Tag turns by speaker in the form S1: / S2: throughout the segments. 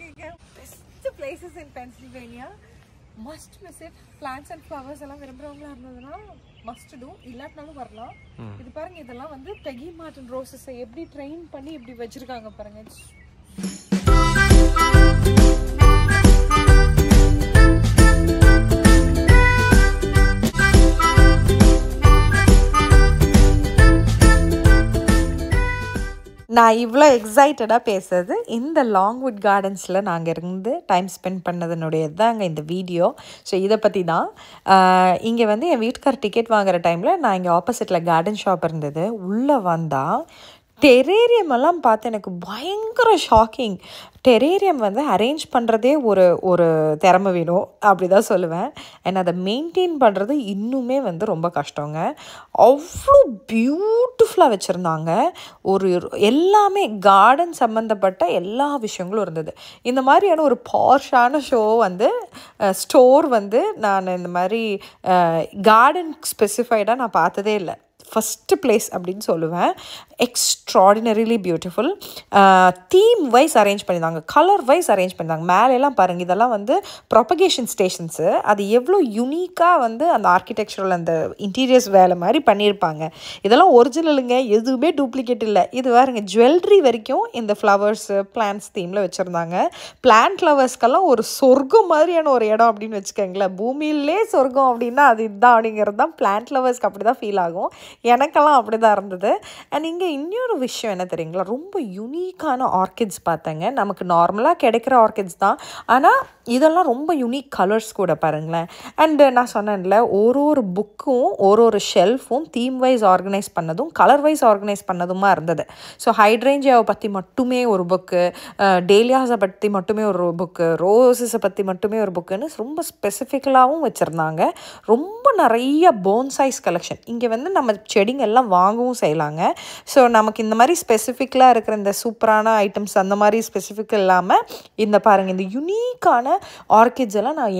S1: Best places in Pennsylvania. Must visit. Plants and flowers எல்லாம் விரும்புறவங்களா இருந்ததுன்னா must do. இல்லாட்டினாலும் வரலாம். இது பாருங்க, இதெல்லாம் வந்து பெகி மார்டன் ரோசஸ் எப்படி ட்ரெயின் பண்ணி இப்படி வச்சிருக்காங்க பாருங்க. நான் இவ்வளோ எக்ஸைட்டடாக பேசுறது இந்த லாங்வுட் கார்டன்ஸில் நாங்கள் இருந்து டைம் ஸ்பெண்ட் பண்ணதுனுடையது தாங்க இந்த வீடியோ. ஸோ இதை பற்றி தான். இங்கே வந்து என் வீட்டுக்கார் டிக்கெட் வாங்குகிற டைமில் நான் இங்கே ஆப்போசிட்டில் கார்டன் ஷாப் இருந்தது. உள்ளே வந்தால் டெரேரியம் எல்லாம் பார்த்து எனக்கு பயங்கர ஷாக்கிங். டெரேரியம் வந்து அரேஞ்ச் பண்ணுறதே ஒரு திறமை வேணும் அப்படி தான் சொல்லுவேன். அண்ட் அதை மெயின்டைன் பண்ணுறது இன்னுமே வந்து ரொம்ப கஷ்டங்க. அவ்வளோ பியூட்டிஃபுல்லாக வச்சுருந்தாங்க. எல்லாமே கார்டன் சம்மந்தப்பட்ட எல்லா விஷயங்களும் இருந்தது. இந்த மாதிரியான ஒரு பார்ஷான ஸ்டோர் வந்து நான் இந்த மாதிரி கார்டன் ஸ்பெசிஃபைடாக நான் பார்த்ததே இல்லை. ஃபஸ்ட்டு பிளேஸ் அப்படின்னு சொல்லுவேன். Extraordinarily beautiful. Theme wise arrange பண்ணியிருந்தாங்க, கலர் வைஸ் அரேஞ்ச் பண்ணியிருந்தாங்க. மேலெல்லாம் பாருங்கள், இதெல்லாம் வந்து ப்ரொபகேஷன் ஸ்டேஷன்ஸு. அது எவ்வளோ யுனிக்காக வந்து அந்த ஆர்கிடெக்சரல் அந்த இன்டீரியர்ஸ் வேலை மாதிரி பண்ணியிருப்பாங்க. இதெல்லாம் ஒரிஜினலுங்க, எதுவுமே டூப்ளிகேட் இல்லை. இது பாருங்க, ஜுவல்லரி வரைக்கும் இந்த ஃப்ளவர்ஸு பிளான்ட்ஸ் தீமில் வச்சுருந்தாங்க. பிளான்ட் லவர்ஸ்க்கெல்லாம் ஒரு சொர்க்கம் மாதிரியான ஒரு இடம் அப்படின்னு வச்சுக்கோங்களேன். பூமியிலே சொர்க்கம் அப்படின்னா அது இதுதான் அப்படிங்கிறது தான் பிளான்ட் லவர்ஸ்க்கு அப்படி தான் ஃபீல் ஆகும். எனக்கெல்லாம் அப்படி தான் இருந்தது. அண்ட் இங்கே இன்னொரு விஷயம் என்ன தெரியுங்களா, ரொம்ப யூனிக்கான ஆர்கிட்ஸ் பார்த்தேங்க. நமக்கு நார்மலாக கிடைக்கிற ஆர்கிட்ஸ் தான், ஆனால் இதெல்லாம் ரொம்ப யூனிக் கலர்ஸ் கூட பாருங்களேன். அண்டு நான் சொன்னேன்ல, ஒரு புக்கும் ஒரு ஷெல்ஃபும் தீம் வைஸ் ஆர்கனைஸ் பண்ணதும் கலர் வைஸ் ஆர்கனைஸ் பண்ணதுமா இருந்தது. ஸோ ஹைட்ரேஞ்சியாவை பற்றி மட்டுமே ஒரு புக்கு, டேலியாஸை பற்றி மட்டுமே ஒரு புக்கு, ரோசஸை பற்றி மட்டுமே ஒரு புக்குன்னு ரொம்ப ஸ்பெசிஃபிக்கலாகவும் வச்சுருந்தாங்க. ரொம்ப நிறைய போன்சைஸ் கலெக்ஷன். இங்கே வந்து நம்ம செடிங்க எல்லாம் வாங்கவும் செய்யலாங்க. ஸோ நமக்கு இந்த மாதிரி ஸ்பெசிஃபிக்கலாக இருக்கிற இந்த சூப்பரான ஐட்டம்ஸ் அந்த மாதிரி ஸ்பெசிஃபிக் இல்லாமல் இந்த பாருங்கள், இந்த யூனிக்கான ஆர்கிட்ஸ் எல்லாம் நான்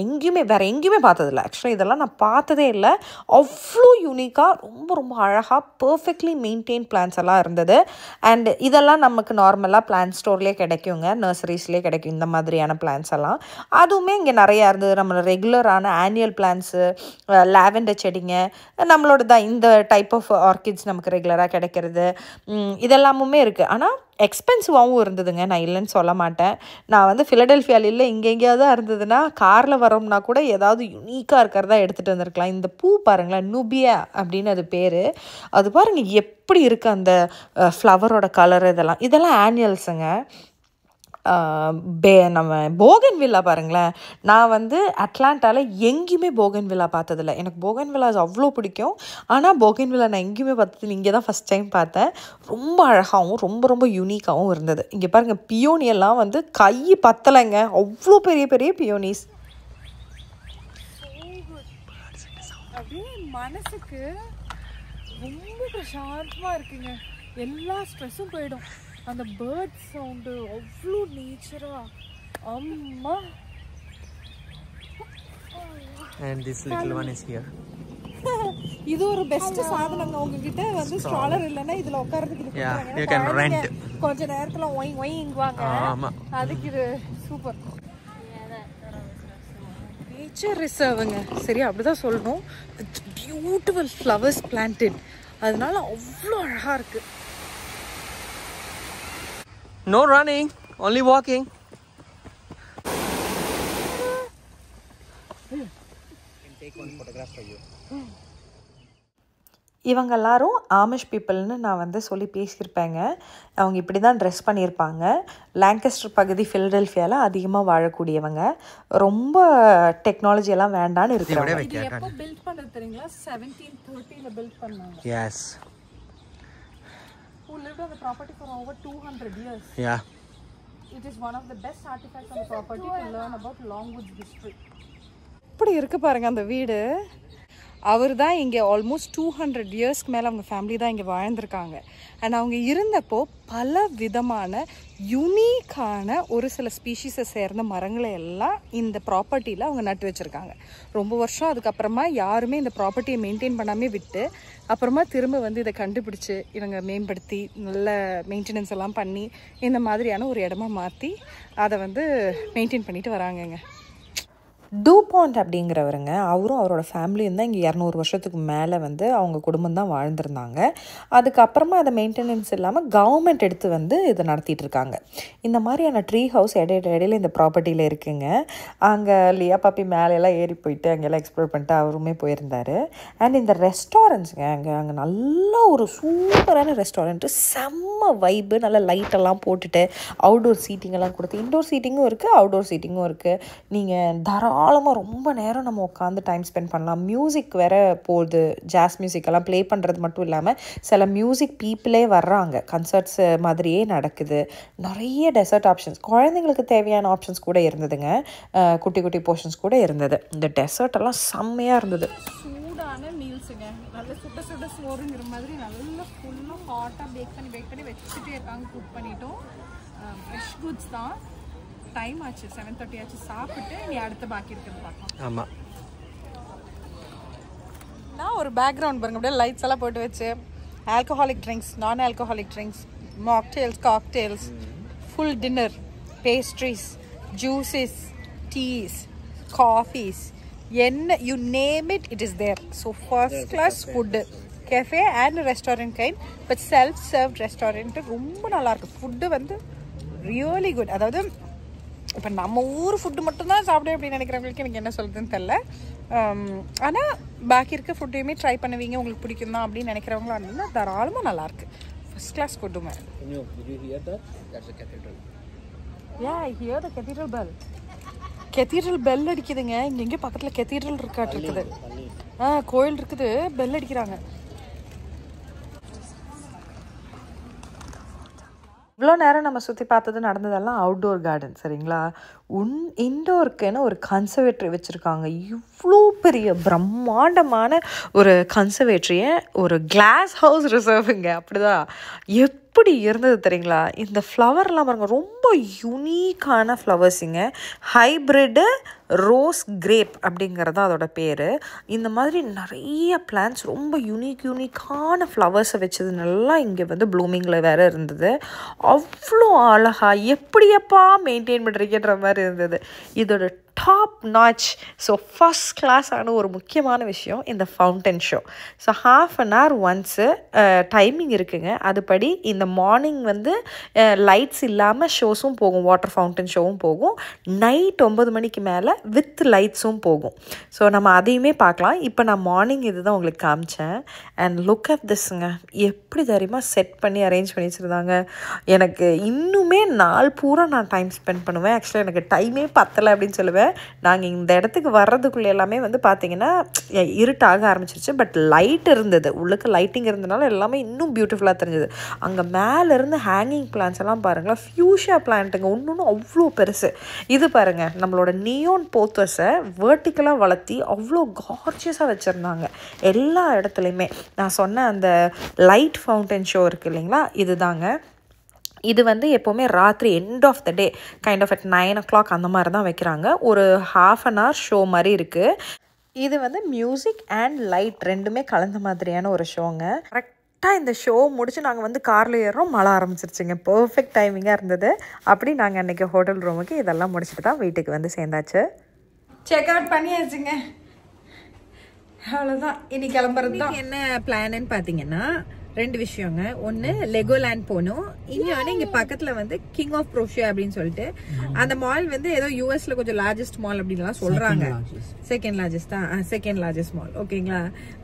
S1: வேறு எங்கேயுமே பார்த்ததில்ல. ஆக்சுவலாக இதெல்லாம் நான் பார்த்ததே இல்லை. அவ்வளோ யூனிக்காக ரொம்ப ரொம்ப அழகாக பர்ஃபெக்ட்லி மெயின்டைன் பிளான்ஸ் எல்லாம் இருந்தது. அண்ட் இதெல்லாம் நமக்கு நார்மலாக பிளான்ட் ஸ்டோர்லேயே கிடைக்குங்க, நர்சரிஸ்லேயே கிடைக்கும் இந்த மாதிரியான பிளான்ஸ் எல்லாம். அதுவுமே இங்கே நிறையா இருந்தது. நம்ம ரெகுலரான ஆனுவல் பிளான்ஸு, லாவெண்டர் செடிங்க, நம்மளோட தான் இந்த டைப் ஆஃப் ஆர்கிட்ஸ் நமக்கு ரெகுலராக கிடைக்கிறது, இதெல்லாமுமே இருக்குது. ஆனால் எக்ஸ்பென்சிவாகவும் இருந்ததுங்க, நான் இல்லைன்னு சொல்ல மாட்டேன். நான் வந்து ஃபிலடெல்ஃபியாவில் இல்லை, இங்கே எங்கேயாவது தான் இருந்ததுன்னா காரில் வரோம்னா கூட ஏதாவது யூனிக்காக இருக்கிறதா எடுத்துகிட்டு வந்திருக்கலாம். இந்த பூ பாருங்களேன், நுபியா அப்படின்னு அது பேர். அது பாருங்கள் எப்படி இருக்குது அந்த ஃப்ளவரோட கலர். இதெல்லாம் ஆனுவல்ஸுங்க. நம்ம போகன் வில்லா பாருங்களேன். நான் வந்து அட்லாண்டாவில் எங்கேயுமே போகன் வில்லா பார்த்ததில்ல. எனக்கு போகன் வில்லாஸ் அவ்வளோ பிடிக்கும். ஆனால் போகன் வில்லா நான் எங்கேயுமே பார்த்ததில்ல, இங்கே தான் ஃபஸ்ட் டைம் பார்த்தேன். ரொம்ப அழகாகவும் ரொம்ப ரொம்ப யூனிக்காகவும் இருந்தது. இங்கே பாருங்கள், பியோனியெல்லாம் வந்து கை பத்தலைங்க, அவ்வளோ பெரிய பெரிய பியோனிஸ். அப்படியே மனசுக்கு ரொம்ப பிரசாந்தமாக இருக்குங்க. எல்லா ஸ்ட்ரெஸ்ஸும் போயிடும். அந்த பேர்ட் சவுண்டு அவ்வளோ நேச்சரா. அம்மா.
S2: And this little one is here.
S1: இது ஒரு பெஸ்ட் சாதனங்க. உங்ககிட்ட வந்து ஸ்ட்ராலர் இல்லைன்னா இதுல உட்கார்றதுக்கு
S2: you can rent.
S1: கொஞ்ச நேரத்துல ஒயிங்குவாங்க.
S2: ஆமா,
S1: அதுக்கு இது சூப்பர். நேச்சர் ரிசர்வ்ங்க, சரி அப்படிதான் சொல்லணும். பியூட்டிஃபுல் ஃப்ளவர்ஸ் பிளான்டட், அதனால அவ்வளோ அழகா இருக்கு.
S2: No running, only walking. Can take one photograph for you.
S1: இவங்க எல்லாரும் ஆமிஷ் பீப்புள்னு நான் வந்து சொல்லி பேசியிருப்பேங்க. அவங்க இப்படி தான் ட்ரெஸ் பண்ணியிருப்பாங்க. லாங்கஸ்டர் பகுதி ஃபிலடெல்ஃபியாவில் அதிகமாக வாழக்கூடியவங்க. ரொம்ப டெக்னாலஜியெல்லாம் வேண்டான்னு இருக்கிறாங்க. இது எப்போ பில்ட் பண்ணது தெரியுங்களா? 1730ல பில்ட் பண்ணாங்க.
S2: Yes.
S1: Who lived on the property for over 200 years.
S2: Yeah.
S1: It is one of the best artifacts on the property to learn about Longwood's history. இப்படி இருக்கு பாருங்க அந்த வீடு. அவர் தான் இங்கே ஆல்மோஸ்ட் 200 இயர்ஸ்க்கு மேலே அவங்க ஃபேமிலி தான் இங்கே வாழ்ந்திருக்காங்க. அண்ட் அவங்க இருந்தப்போ பல விதமான யூனிக்கான ஒரு சில ஸ்பீஷீஸை சேர்ந்த மரங்களை எல்லாம் இந்த ப்ராப்பர்ட்டியில் அவங்க நட்டு வச்சுருக்காங்க. ரொம்ப வருஷம் அதுக்கப்புறமா யாருமே இந்த ப்ராப்பர்ட்டியை மெயின்டைன் பண்ணாமே விட்டு அப்புறமா திரும்ப வந்து இதை கண்டுபிடிச்சி இவங்க மேம்படுத்தி நல்ல மெயின்டெனன்ஸ் எல்லாம் பண்ணி இந்த மாதிரியான ஒரு இடமா மாற்றி அதை வந்து மெயின்டைன் பண்ணிட்டு வராங்கங்க. டூபாண்ட் அப்படிங்கிறவருங்க, அவரும் அவரோட ஃபேமிலியும் தான் இங்கே 200 வருஷத்துக்கு மேலே வந்து அவங்க குடும்பம் தான் வாழ்ந்துருந்தாங்க. அதுக்கப்புறமா அதை மெயின்டெனன்ஸ் இல்லாமல் கவர்மெண்ட் எடுத்து வந்து இதை நடத்திட்டு இருக்காங்க. இந்த மாதிரியான ட்ரீ ஹவுஸ் இடையில இந்த ப்ராப்பர்ட்டியில் இருக்குங்க. அங்கே லியா பாப்பி மேலையெல்லாம் ஏறி போயிட்டு அங்கெல்லாம் எக்ஸ்ப்ளோர் பண்ணிட்டு அவருமே போயிருந்தார். அண்ட் இந்த ரெஸ்டாரண்ட்ஸுங்க, அங்கே நல்ல ஒரு சூப்பரான ரெஸ்டாரண்ட்டு, செம்ம வைப்பு, நல்ல லைட்டெல்லாம் போட்டுட்டு அவுட்டோர் சீட்டிங்கெல்லாம் கொடுத்து, இன்டோர் சீட்டிங்கும் இருக்குது அவுட்டோர் சீட்டிங்கும் இருக்குது. நீங்கள் தாராளமாக ரொம்ப நேரம் நம்ம உட்காந்து டைம் ஸ்பெண்ட் பண்ணலாம். மியூசிக் வேறு போகுது, ஜாஸ் மியூசிக்கெல்லாம் ப்ளே பண்ணுறது மட்டும் இல்லாமல் சில மியூசிக் பீப்புளே வர்றாங்க, கன்சர்ட்ஸ் மாதிரியே நடக்குது. நிறைய டெசர்ட் ஆப்ஷன்ஸ், குழந்தைங்களுக்கு தேவையான ஆப்ஷன்ஸ் கூட இருந்ததுங்க. குட்டி குட்டி போர்ஷன்ஸ் கூட இருந்தது. இந்த டெசர்ட் எல்லாம் செம்மையாக இருந்தது. சூடான மீல்ஸுங்க, நல்ல சுட சுட சோறுங்கிற மாதிரி நல்லா ஃபுல்லாக ஹாட்டாக பேக் பண்ணி வச்சுட்டே இருக்காங்க. குக் பண்ணிட்டோம். ஃப்ரெஷ் குட்ஸ் தான். டைம் ஆச்சு 7:30 ஆச்சு. சாப்பிட்டு நீ அடுத்த பாக்கி இருக்கிறது பார்க்கலாம். ஆமாம், நான் ஒரு பேக்ரவுண்ட் பாருங்க, அப்படியே லைட்ஸ் எல்லாம் போட்டு வச்சு alcoholic drinks, non alcoholic drinks, mocktails, cocktails, full dinner, pastries, juices, teas, coffees, என்ன you name it, it is there. So first class food, cafe and restaurant kind, but self serve restaurant ரொம்ப நல்லாயிருக்கு. Food வந்து really good. அதாவது இப்போ நம்ம ஊர் food மட்டும்தான் சாப்பிடுவேன் அப்படின்னு நினைக்கிறவங்களுக்கு எனக்கு என்ன சொல்கிறதுன்னு தெரில. ஆனால் பாக்கி இருக்க ஃபுட்டையுமே ட்ரை பண்ணுவீங்க, உங்களுக்கு பிடிக்கும் தான் அப்படின்னு நினைக்கிறவங்களா இருந்தால் தாராளமாக நல்லாயிருக்கு. ஃபர்ஸ்ட் கிளாஸ் ஃபுட்டுமே. கெத்தீட்ரல் பெல் அடிக்குதுங்க. இங்கே பக்கத்தில் கெத்தீட்ரல் இருக்குது. கோயில் இருக்குது, பெல் அடிக்கிறாங்க. இவ்வளோ நேரம் நம்ம சுற்றி பார்த்தது நடந்ததெல்லாம் அவுட்டோர் கார்டன், சரிங்களா? இன்டோருக்குன்னு ஒரு கன்சர்வேட்டரி வச்சுருக்காங்க. இவ்வளோ பெரிய பிரம்மாண்டமான ஒரு கன்சர்வேட்டரியை ஒரு கிளாஸ் ஹவுஸ் ரிசர்வுங்க. அப்படிதான் எப்படி இருந்தது தெரியுங்களா? இந்த ஃப்ளவர்லாம் பாருங்க, ரொம்ப யூனிக்கான ஃப்ளவர்ஸுங்க. ஹைப்ரிட்டு ரோஸ் கிரேப் அப்படிங்கிறது அதோட பேர். இந்த மாதிரி நிறைய பிளான்ஸ், ரொம்ப யூனிக்கான ஃப்ளவர்ஸை வச்சது நல்லா இங்கே வந்து ப்ளூமிங்கில் வேறு இருந்தது. அவ்வளோ அழகாக எப்படியப்பா மெயின்டைன் பண்ணுறீங்கன்ற மாதிரி இருந்தது. இதோட டாப் நாச். ஸோ ஃபஸ்ட் கிளாஸான ஒரு முக்கியமான விஷயம் இந்த fountain show. So 1/2 an hour once timing இருக்குங்க. அதுபடி இந்த மார்னிங் வந்து லைட்ஸ் இல்லாமல் ஷோஸும் போகும், வாட்டர் ஃபவுண்டன் ஷோவும் போகும். நைட் 9 மணிக்கு மேலே வித் லைட்ஸும் போகும். ஸோ நம்ம அதையுமே பார்க்கலாம். இப்போ நான் மார்னிங் இது தான் உங்களுக்கு காமிச்சேன். அண்ட் லுக் அட் திஸ்ங்க, எப்படி தெரியுமா செட் பண்ணி அரேஞ்ச் பண்ணி வச்சுருந்தாங்க. எனக்கு இன்னுமே நாள் பூரா நான் டைம் ஸ்பெண்ட் பண்ணுவேன். ஆக்சுவலாக எனக்கு டைமே பத்தலை அப்படின்னு சொல்லுவேன். நாங்கள் இந்த இடத்துக்கு வர்றதுக்குள்ளே எல்லாமே வந்து பார்த்திங்கன்னா இருட்டாக ஆரம்பிச்சிருச்சு. பட் லைட் இருந்தது, உள்ளுக்கு லைட்டிங் இருந்ததுனால எல்லாமே இன்னும் பியூட்டிஃபுல்லாக தெரிஞ்சது. அங்கே மேலேருந்து ஹேங்கிங் பிளான்ஸ் எல்லாம் பாருங்களேன், ஃபியூஷியா பிளான்ட்டுங்க, ஒன்று அவ்வளோ பெருசு. இது பாருங்கள், நம்மளோட நியோன் போத்தஸை வேர்ட்டிக்கலாக வளர்த்தி அவ்வளோ கார்ஜியஸாக வச்சுருந்தாங்க எல்லா இடத்துலையுமே. நான் சொன்ன அந்த லைட் ஃபவுண்டன் ஷோ இருக்குது இல்லைங்களா, இது தாங்க. இது வந்து எப்போவுமே ராத்திரி end of the day kind of at 9 o'clock அந்த மாதிரி தான் வைக்கிறாங்க. ஒரு 1/2 an hour ஷோ மாதிரி இருக்குது. இது வந்து மியூசிக் அண்ட் லைட் ரெண்டுமே கலந்த மாதிரியான ஒரு ஷோங்க. கரெக்டாக இந்த ஷோ முடிச்சு நாங்கள் வந்து காரில் ஏறுறோம், மழை ஆரம்பிச்சிருச்சுங்க. பர்ஃபெக்ட் டைமிங்காக இருந்தது. அப்படி நாங்கள் அன்றைக்கி ஹோட்டல் ரூமுக்கு இதெல்லாம் முடிச்சுட்டு தான் வீட்டுக்கு வந்து சேர்ந்தாச்சு. Check out பண்ணியாச்சுங்க. அவ்வளோதான், இனி கிளம்புறது தான். என்ன பிளான்னு பார்த்தீங்கன்னா 2 விஷயங்க. ஒன்று லெகோலேண்ட் போகணும், இன்னொன்று இங்கே பக்கத்தில் வந்து கிங் ஆஃப் ப்ரோஷியா அப்படின்னு சொல்லிட்டு அந்த மால் வந்து ஏதோ யூஎஸ்ல கொஞ்சம் லார்ஜஸ்ட் மால் அப்படின்லாம் சொல்கிறாங்க. செகண்ட் லார்ஜஸ்ட் மால், ஓகேங்களா?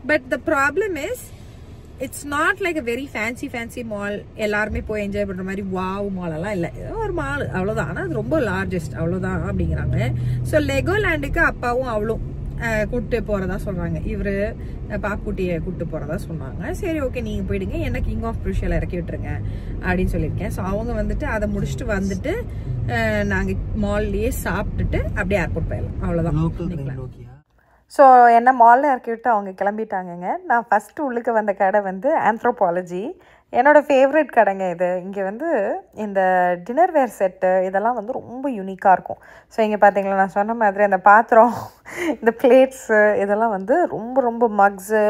S1: But the problem is it's not like a very fancy mall. எல்லாருமே போய் என்ஜாய் பண்ணுற மாதிரி வாவ் மால் எல்லாம் இல்லை, ஏதோ ஒரு மால் அவ்வளோதான். ஆனால் அது ரொம்ப லார்ஜஸ்ட் அவ்வளோதான் அப்படிங்கிறாங்க. ஸோ லெகோலேண்டுக்கு அப்பாவும் அவ்வளோ கூப்பிட்டு போறதா சொல்றாங்க. இவரு பாக்குட்டியை கூப்பிட்டு போறதா சொன்னாங்க. சரி ஓகே நீங்க போயிடுங்க, என்ன கிங் ஆஃப் ப்ரூஷியால இறக்கி விட்டுருங்க அப்படின்னு சொல்லியிருக்கேன். ஸோ அவங்க வந்துட்டு அதை முடிச்சுட்டு வந்துட்டு நாங்க மால்லயே சாப்பிட்டுட்டு அப்படியே ஏர்போர்ட் போயிடலாம், அவ்வளவுதான். ஸோ என்ன மாலில் இறக்கி விட்டு அவங்க கிளம்பிட்டாங்கங்க. நான் ஃபஸ்ட்டு உள்ளுக்கு வந்த கடை வந்து ஆந்த்ரோபாலஜி. என்னோடய ஃபேவரட் கடைங்க இது. இங்கே வந்து இந்த டின்னர்வேர் செட்டு இதெல்லாம் வந்து ரொம்ப யூனிக்காக இருக்கும். ஸோ இங்கே பார்த்தீங்களா, நான் சொன்ன மாதிரி அந்த பாத்திரம், இந்த பிளேட்ஸு இதெல்லாம் வந்து ரொம்ப ரொம்ப மக்ஸு,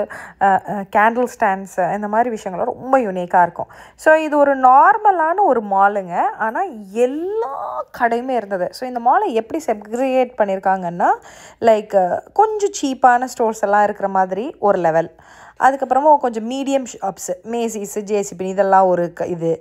S1: கேண்டில் ஸ்டாண்ட்ஸு இந்த மாதிரி விஷயங்கள்லாம் ரொம்ப யூனிக்காக இருக்கும். ஸோ இது ஒரு நார்மலான ஒரு மாலுங்க. ஆனால் எல்லா கடையுமே இருந்தது. ஸோ இந்த மாலை எப்படி செக்ரிகேட் பண்ணியிருக்காங்கன்னா, லைக் கொஞ்சம் சீப்பான ஸ்டோர்ஸ் எல்லாம் இருக்கிற மாதிரி ஒரு லெவல், அதுக்கப்புறமா கொஞ்சம் மீடியம் ஷாப்ஸு, மேசிஸு, ஜேசிபி இதெல்லாம் ஒரு இது.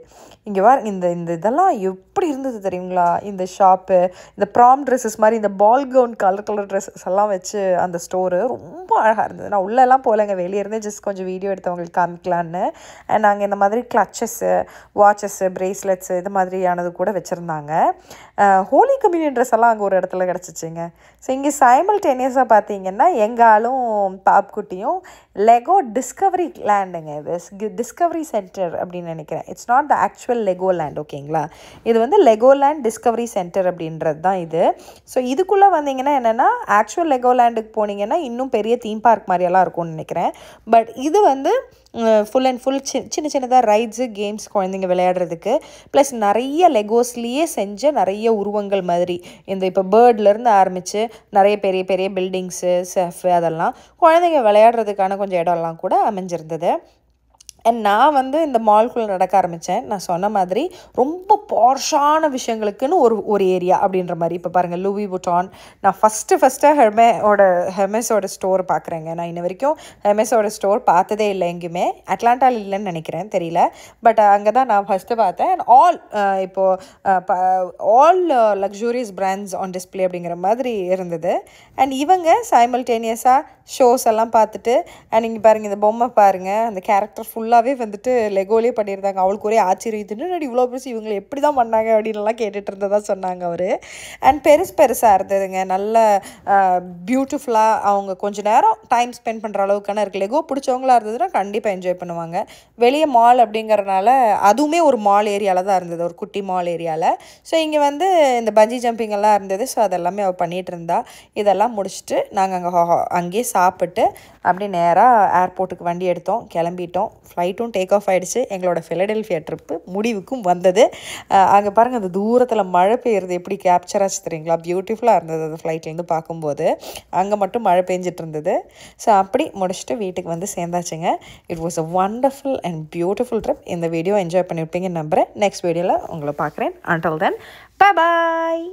S1: இங்கே வர இந்த இதெல்லாம் எப்படி இருந்தது தெரியுங்களா? இந்த ஷாப்பு, இந்த ப்ராம் ட்ரெஸ்ஸஸ் மாதிரி இந்த பால் கவுன் கலர் ட்ரெஸ்ஸஸ் எல்லாம் வச்சு அந்த ஸ்டோரு ரொம்ப அழகாக இருந்தது. நான் உள்ளெல்லாம் போகலைங்க, வெளியே இருந்து ஜஸ்ட் கொஞ்சம் வீடியோ எடுத்தவங்களுக்கு காமிக்கலான்னு. அண்ட் நாங்கள் இந்த மாதிரி கிளச்சஸ்ஸு, வாட்சஸ்ஸு, ப்ரேஸ்லெட்ஸு இது மாதிரியானது கூட வச்சுருந்தாங்க. ஹோலி கம்யூனியன் ட்ரெஸ் எல்லாம் அங்கே ஒரு இடத்துல கிடச்சிச்சிங்க. ஸோ இங்கே சைமல்டேனியஸாக பார்த்தீங்கன்னா எங்காலும் பாப்குட்டியும் லெகோ டிஸ்கவரி லேண்டுங்க. இது டிஸ்கவரி சென்டர் அப்படின்னு நினைக்கிறேன். It's not the actual Lego land, ஓகேங்களா? இது வந்து லெகோ லேண்ட் டிஸ்கவரி சென்டர் அப்படின்றது தான் இது. ஸோ இதுக்குள்ளே வந்தீங்கன்னா என்னென்னா, ஆக்சுவல் லெகோ லேண்டுக்கு போனீங்கன்னா இன்னும் பெரிய தீம் பார்க் மாதிரியெல்லாம் இருக்கும்னு நினைக்கிறேன். பட் இது வந்து ஃபுல் அண்ட் ஃபுல் சின்னதாக ரைட்ஸு, கேம்ஸ் குழந்தைங்க விளையாடுறதுக்கு, ப்ளஸ் நிறைய லெகோஸ்லேயே செஞ்ச நிறைய உருவங்கள் மாதிரி, இந்த இப்போ பேர்ட்லேருந்து ஆரம்பித்து நிறைய பெரிய பெரிய பில்டிங்ஸு, செஃப் அதெல்லாம் குழந்தைங்க விளையாடுறதுக்கான கொஞ்சம் இடம்லாம் கூட அமைஞ்சிருந்தது. அண்ட் நான் வந்து இந்த மால்குள்ளே நடக்க ஆரம்பித்தேன். நான் சொன்ன மாதிரி ரொம்ப பார்ஷான விஷயங்களுக்குன்னு ஒரு ஏரியா அப்படின்ற மாதிரி. இப்போ பாருங்கள், லூவி வுட்டான். நான் ஃபஸ்ட்டு ஹெர்மெஸோட ஸ்டோர் பார்க்குறேங்க. நான் இன்ன வரைக்கும் ஹெர்மெஸோட ஸ்டோர் பார்த்ததே இல்லை எங்கேயுமே. அட்லாண்டாவில் இல்லைன்னு நினைக்கிறேன், தெரியல. பட் அங்கே தான் நான் ஃபஸ்ட்டு பார்த்தேன். And all luxurious brands on display அப்படிங்கிற மாதிரி இருந்தது. அண்ட் இவங்க சைமல்டேனியஸாக ஷோஸ் எல்லாம் பார்த்துட்டு, அண்ட் இங்கே பாருங்கள், இந்த பொம்மை பாருங்கள், அந்த கேரக்டர் ஃபுல்லாகவே வந்துட்டு லெகோலே பண்ணியிருந்தாங்க. அவளுக்கு ஒரே ஆச்சரியத்துன்னு இவ்வளோ பெருசு இவங்களை எப்படி தான் பண்ணாங்க அப்படின்லாம் கேட்டுட்டு இருந்ததா சொன்னாங்க அவர். அண்ட் பெருசாக இருந்ததுங்க. நல்ல பியூட்டிஃபுல்லாக அவங்க கொஞ்சம் நேரம் டைம் ஸ்பெண்ட் பண்ணுற அளவுக்கான இருக்குது. லெகோ பிடிச்சவங்களா இருந்ததுன்னா கண்டிப்பாக என்ஜாய் பண்ணுவாங்க. வெளியே மால் அப்படிங்கிறனால அதுவுமே ஒரு மால் ஏரியாவில் தான் இருந்தது, ஒரு குட்டி மால் ஏரியாவில். ஸோ இங்கே வந்து இந்த பஞ்சி ஜம்பிங் எல்லாம் இருந்தது. ஸோ அதெல்லாமே அவள் பண்ணிகிட்டு இருந்தா. இதெல்லாம் முடிச்சுட்டு நாங்கள் அங்கேயே சாப்பிட்டு அப்படியே நேராக ஏர்போர்ட்டுக்கு வண்டி எடுத்தோம், கிளம்பிட்டோம். ஃப்ளைட்டும் டேக் ஆஃப் ஆகிடுச்சு. எங்களோட ஃபிலடெல்ஃபியா ட்ரிப்பு முடிவுக்கும் வந்தது. அங்கே பாருங்கள், அந்த தூரத்தில் மழை பெய்யுறது எப்படி கேப்சர் ஆச்சு தெரியுங்களா? பியூட்டிஃபுல்லாக இருந்தது அது ஃப்ளைட்லேருந்து பார்க்கும்போது. அங்கே மட்டும் மழை பெஞ்சிட்டு இருந்தது. ஸோ அப்படி முடிச்சுட்டு வீட்டுக்கு வந்து சேர்ந்தாச்சுங்க. It was a wonderful and beautiful trip. இந்த வீடியோ என்ஜாய் பண்ணியிருப்பீங்கன்னு நம்புகிறேன். நெக்ஸ்ட் வீடியோவில் உங்களை பார்க்குறேன். அன்டில் தென், பை பாய்.